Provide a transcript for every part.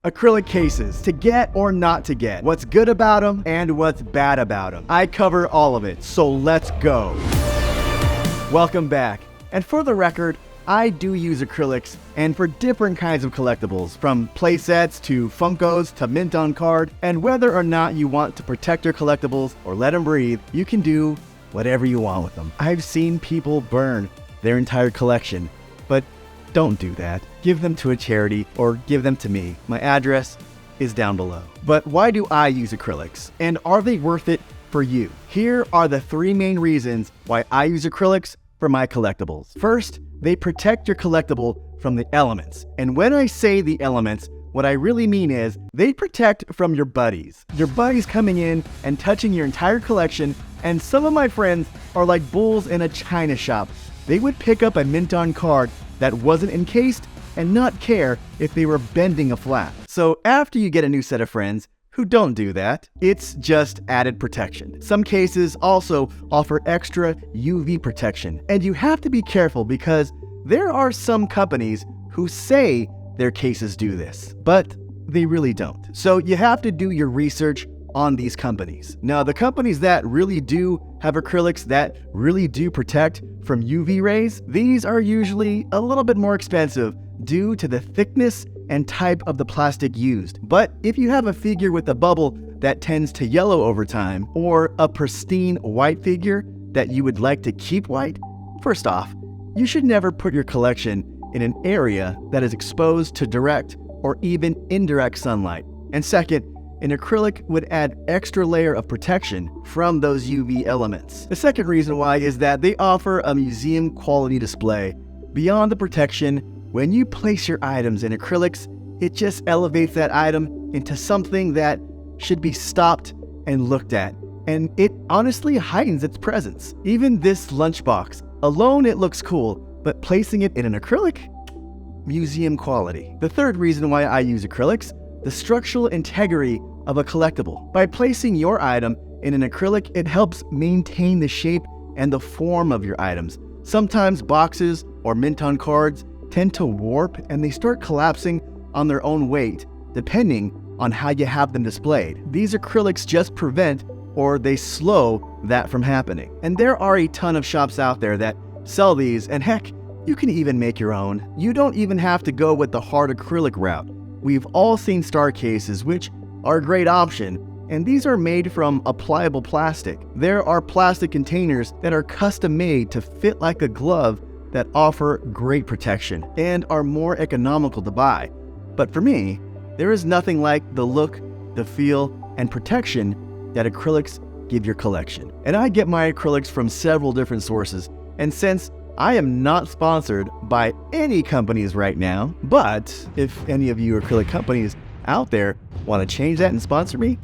Acrylic cases, to get or not to get, what's good about them and what's bad about them. I cover all of it, so let's go. Welcome back. And for the record, I do use acrylics and for different kinds of collectibles, from playsets to Funkos to mint on card. And whether or not you want to protect your collectibles or let them breathe, you can do whatever you want with them. I've seen people burn their entire collection, but don't do that. Give them to a charity or give them to me. My address is down below. But why do I use acrylics? And are they worth it for you? Here are the 3 main reasons why I use acrylics for my collectibles. First, they protect your collectible from the elements. And when I say the elements, what I really mean is they protect from your buddies. Your buddies coming in and touching your entire collection, and some of my friends are like bulls in a china shop. They would pick up a mint on card that wasn't encased and not care if they were bending a flap. So after you get a new set of friends who don't do that, it's just added protection. Some cases also offer extra UV protection, and you have to be careful because there are some companies who say their cases do this, but they really don't. So you have to do your research on these companies. Now, the companies that really do have acrylics that really do protect from UV rays, these are usually a little bit more expensive due to the thickness and type of the plastic used. But if you have a figure with a bubble that tends to yellow over time, or a pristine white figure that you would like to keep white, first off, you should never put your collection in an area that is exposed to direct or even indirect sunlight. And second, an acrylic would add extra layer of protection from those UV elements. The second reason why is that they offer a museum quality display. Beyond the protection, when you place your items in acrylics, it just elevates that item into something that should be stopped and looked at. And it honestly heightens its presence. Even this lunchbox, alone it looks cool, but placing it in an acrylic, museum quality. The third reason why I use acrylics, the structural integrity of a collectible. By placing your item in an acrylic, it helps maintain the shape and the form of your items. Sometimes boxes or mint on cards tend to warp and they start collapsing on their own weight, depending on how you have them displayed. These acrylics just prevent or they slow that from happening. And there are a ton of shops out there that sell these, and heck, you can even make your own. You don't even have to go with the hard acrylic route. We've all seen star cases, which are a great option, and these are made from a pliable plastic. There are plastic containers that are custom made to fit like a glove that offer great protection and are more economical to buy. But for me, there is nothing like the look, the feel, and protection that acrylics give your collection. And I get my acrylics from several different sources, and since I am not sponsored by any companies right now, but if any of you acrylic companies out there want to change that and sponsor me,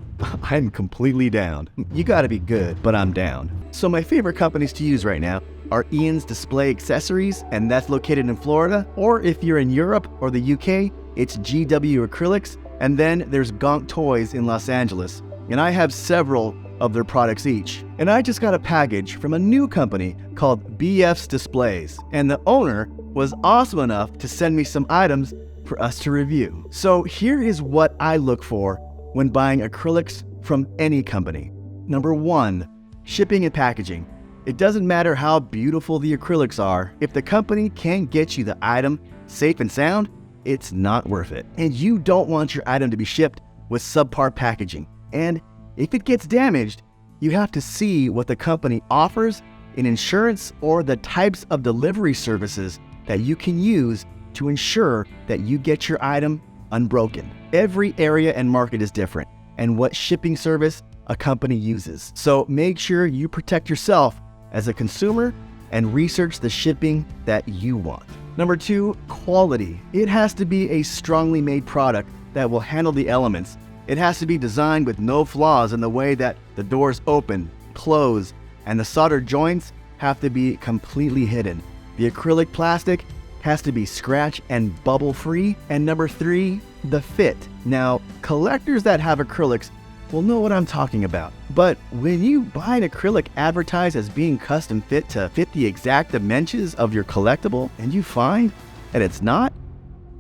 I'm completely down. You gotta be good, but I'm down. So my favorite companies to use right now are Ian's Display Accessories, and that's located in Florida. Or if you're in Europe or the UK, it's GW Acrylics. And then there's Gonk Toys in Los Angeles. And I have several of their products each. And I just got a package from a new company called BFs Displays. And the owner was awesome enough to send me some items for us to review. So here is what I look for when buying acrylics from any company. Number 1, shipping and packaging. It doesn't matter how beautiful the acrylics are, if the company can't get you the item safe and sound, it's not worth it. And you don't want your item to be shipped with subpar packaging. And if it gets damaged, you have to see what the company offers in insurance or the types of delivery services that you can use to ensure that you get your item unbroken. Every area and market is different, and what shipping service a company uses. So make sure you protect yourself as a consumer and research the shipping that you want. Number 2, quality. It has to be a strongly made product that will handle the elements. It has to be designed with no flaws in the way that the doors open, close, and the soldered joints have to be completely hidden. The acrylic plastic has to be scratch and bubble free. And number 3, the fit. Now, collectors that have acrylics will know what I'm talking about. But when you buy an acrylic advertised as being custom fit to fit the exact dimensions of your collectible and you find that it's not,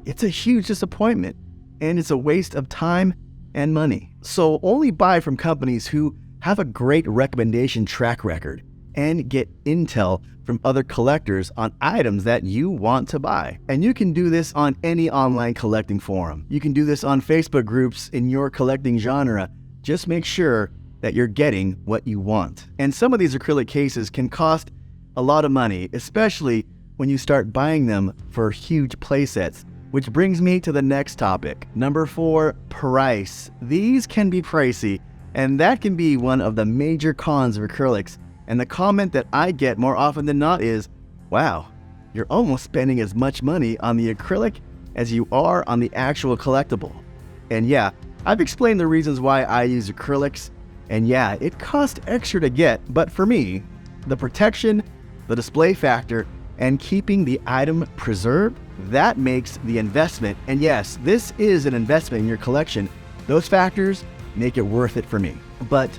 it's a huge disappointment. and it's a waste of time and money. So only buy from companies who have a great recommendation track record and get intel from other collectors on items that you want to buy. And you can do this on any online collecting forum. You can do this on Facebook groups in your collecting genre. Just make sure that you're getting what you want. And some of these acrylic cases can cost a lot of money, especially when you start buying them for huge playsets. Which brings me to the next topic. Number 4, price. These can be pricey, and that can be one of the major cons of acrylics. And the comment that I get more often than not is, wow, you're almost spending as much money on the acrylic as you are on the actual collectible. And yeah, I've explained the reasons why I use acrylics, and yeah, it costs extra to get, but for me, the protection, the display factor, and keeping the item preserved, that makes the investment, and yes, this is an investment in your collection, those factors make it worth it for me. But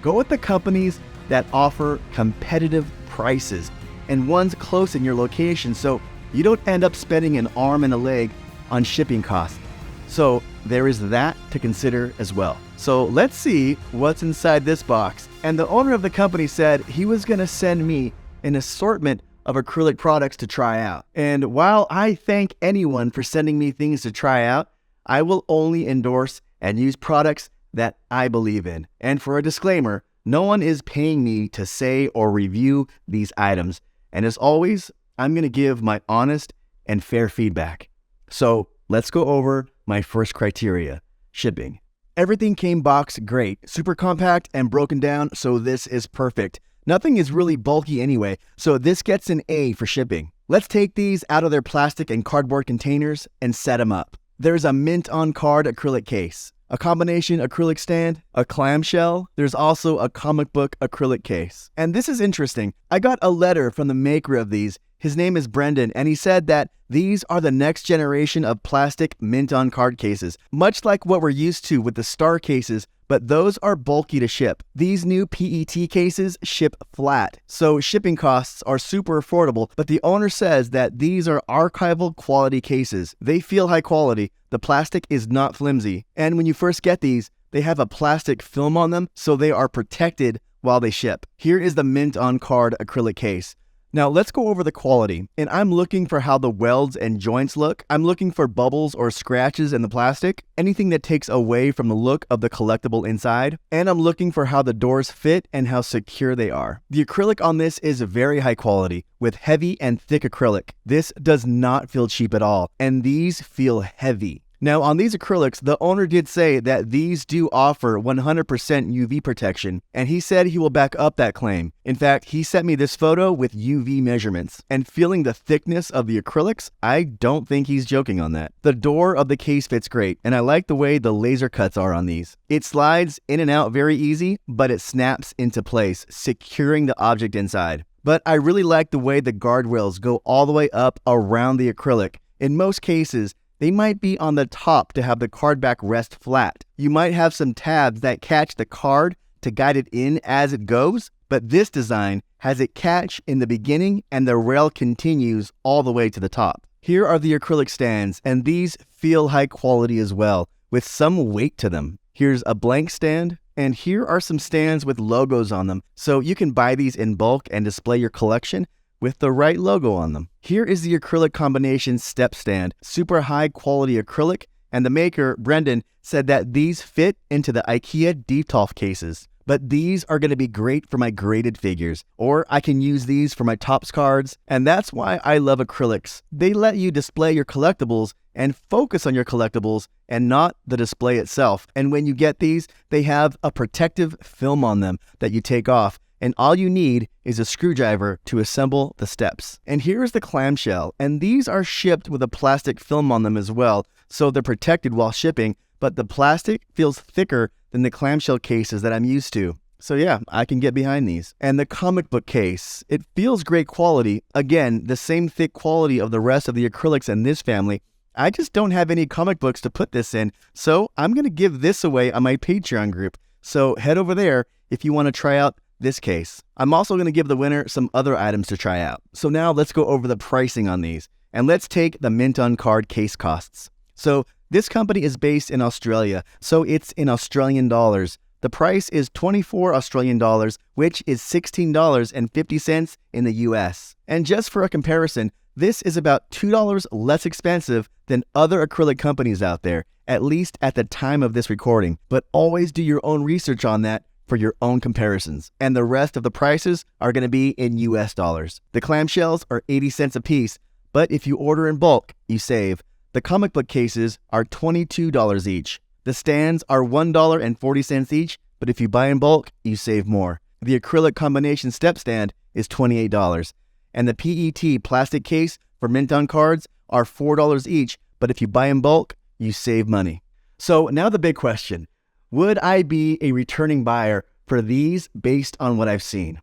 go with the companies that offer competitive prices and ones close in your location so you don't end up spending an arm and a leg on shipping costs. So there is that to consider as well. So let's see what's inside this box. And the owner of the company said he was going to send me an assortment of acrylic products to try out. And while I thank anyone for sending me things to try out, I will only endorse and use products that I believe in. And for a disclaimer, no one is paying me to say or review these items. And as always, I'm going to give my honest and fair feedback. So let's go over my first criteria, shipping. Everything came boxed great, super compact and broken down, so this is perfect. Nothing is really bulky anyway, so this gets an A for shipping. Let's take these out of their plastic and cardboard containers and set them up. There's a mint on card acrylic case, a combination acrylic stand, a clamshell. There's also a comic book acrylic case. And this is interesting. I got a letter from the maker of these. His name is Brendan, and he said that these are the next generation of plastic mint on card cases, much like what we're used to with the star cases, but those are bulky to ship. These new PET cases ship flat, so shipping costs are super affordable, but the owner says that these are archival quality cases. They feel high quality, the plastic is not flimsy, and when you first get these, they have a plastic film on them, so they are protected while they ship. Here is the mint on card acrylic case. Now let's go over the quality, and I'm looking for how the welds and joints look. I'm looking for bubbles or scratches in the plastic, anything that takes away from the look of the collectible inside, and I'm looking for how the doors fit and how secure they are. The acrylic on this is very high quality, with heavy and thick acrylic. This does not feel cheap at all, and these feel heavy. Now on these acrylics, the owner did say that these do offer 100% UV protection, and he said he will back up that claim. In fact, he sent me this photo with UV measurements, and feeling the thickness of the acrylics, I don't think he's joking on that. The door of the case fits great, and I like the way the laser cuts are on these. It slides in and out very easy, but it snaps into place, securing the object inside. But I really like the way the guardrails go all the way up around the acrylic. In most cases, they might be on the top to have the card back rest flat. You might have some tabs that catch the card to guide it in as it goes, but this design has it catch in the beginning and the rail continues all the way to the top. Here are the acrylic stands, and these feel high quality as well, with some weight to them. Here's a blank stand, and here are some stands with logos on them, so you can buy these in bulk and display your collection with the right logo on them. Here is the acrylic combination step stand, super high quality acrylic, and the maker, Brendan, said that these fit into the IKEA Detolf cases. But these are going to be great for my graded figures, or I can use these for my Topps cards, and that's why I love acrylics. They let you display your collectibles and focus on your collectibles and not the display itself. And when you get these, they have a protective film on them that you take off, and all you need is a screwdriver to assemble the steps. And here is the clamshell, and these are shipped with a plastic film on them as well, so they're protected while shipping, but the plastic feels thicker than the clamshell cases that I'm used to. So yeah, I can get behind these. And the comic book case, it feels great quality. Again, the same thick quality of the rest of the acrylics in this family. I just don't have any comic books to put this in, so I'm going to give this away on my Patreon group. So head over there if you want to try out this case. I'm also going to give the winner some other items to try out. So now let's go over the pricing on these, and let's take the mint on card case costs. So This company is based in Australia, so it's in Australian dollars. The price is 24 Australian dollars, which is $16.50 in the US. And just for a comparison, this is about $2 less expensive than other acrylic companies out there, at least at the time of this recording. But always do your own research on that for your own comparisons. And the rest of the prices are going to be in US dollars. The clamshells are 80 cents a piece, but if you order in bulk, you save. The comic book cases are $22 each. The stands are $1.40 each, but if you buy in bulk, you save more. The acrylic combination step stand is $28. And the PET plastic case for mint on cards are $4 each, but if you buy in bulk, you save money. So now the big question, would I be a returning buyer for these based on what I've seen?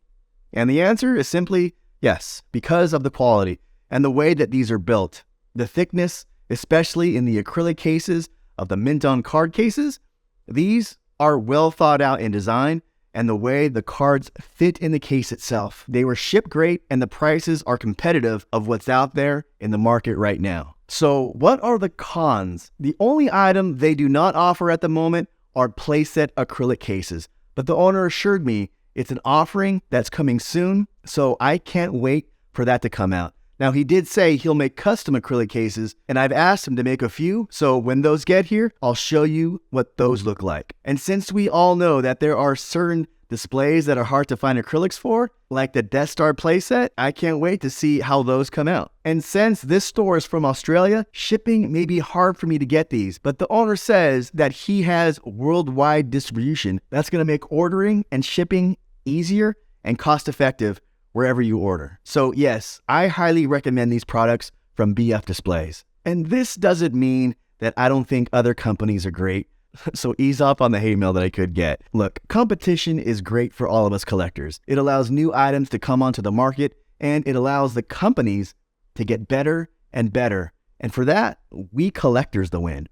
And the answer is simply yes, because of the quality and the way that these are built. The thickness, especially in the acrylic cases of the mint on card cases, these are well thought out in design and the way the cards fit in the case itself. They were shipped great and the prices are competitive of what's out there in the market right now. So what are the cons? The only item they do not offer at the moment are playset acrylic cases, but the owner assured me it's an offering that's coming soon, so I can't wait for that to come out. Now, he did say he'll make custom acrylic cases, and I've asked him to make a few, so when those get here, I'll show you what those look like. And since we all know that there are certain displays that are hard to find acrylics for, like the Death Star playset, I can't wait to see how those come out. And since this store is from Australia, shipping may be hard for me to get these, but the owner says that he has worldwide distribution that's going to make ordering and shipping easier and cost-effective wherever you order. So yes, I highly recommend these products from BF Displays. And this doesn't mean that I don't think other companies are great, so ease off on the hate mail that I could get. Look, competition is great for all of us collectors. It allows new items to come onto the market, and it allows the companies to get better and better. And for that, we collectors the win.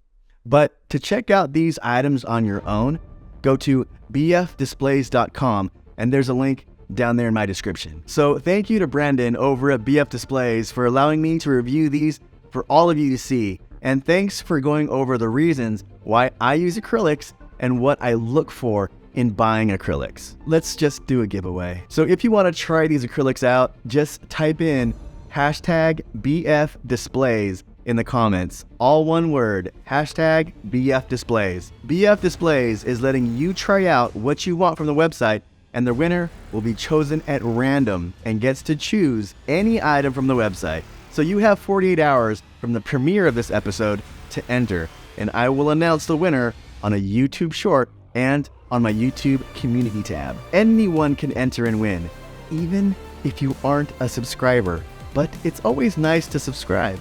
But to check out these items on your own, go to bfdisplays.com, and there's a link down there in my description. So thank you to Brandon over at BF Displays for allowing me to review these for all of you to see. And thanks for going over the reasons why I use acrylics and what I look for in buying acrylics. Let's just do a giveaway. So if you want to try these acrylics out, just type in hashtag BF Displays in the comments. All one word, hashtag BF Displays. BF Displays is letting you try out what you want from the website, and the winner will be chosen at random and gets to choose any item from the website. So you have 48 hours from the premiere of this episode to enter, and I will announce the winner on a YouTube short and on my YouTube community tab. Anyone can enter and win, even if you aren't a subscriber, but it's always nice to subscribe.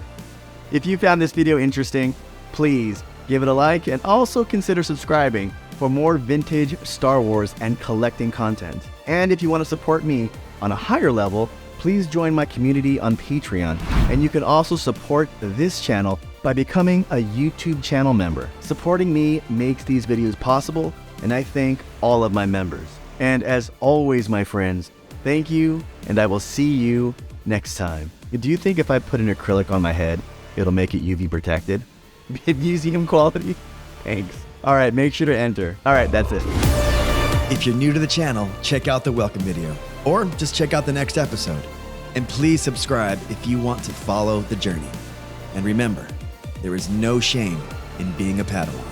If you found this video interesting, please give it a like and also consider subscribing for more vintage Star Wars and collecting content. And if you want to support me on a higher level, please join my community on Patreon. And you can also support this channel by becoming a YouTube channel member. Supporting me makes these videos possible, and I thank all of my members. And as always, my friends, thank you, and I will see you next time. Do you think if I put an acrylic on my head, it'll make it UV protected? Museum quality? Thanks. All right, make sure to enter. All right, that's it. If you're new to the channel, check out the welcome video, or just check out the next episode. And please subscribe if you want to follow the journey. And remember, there is no shame in being a Padawan.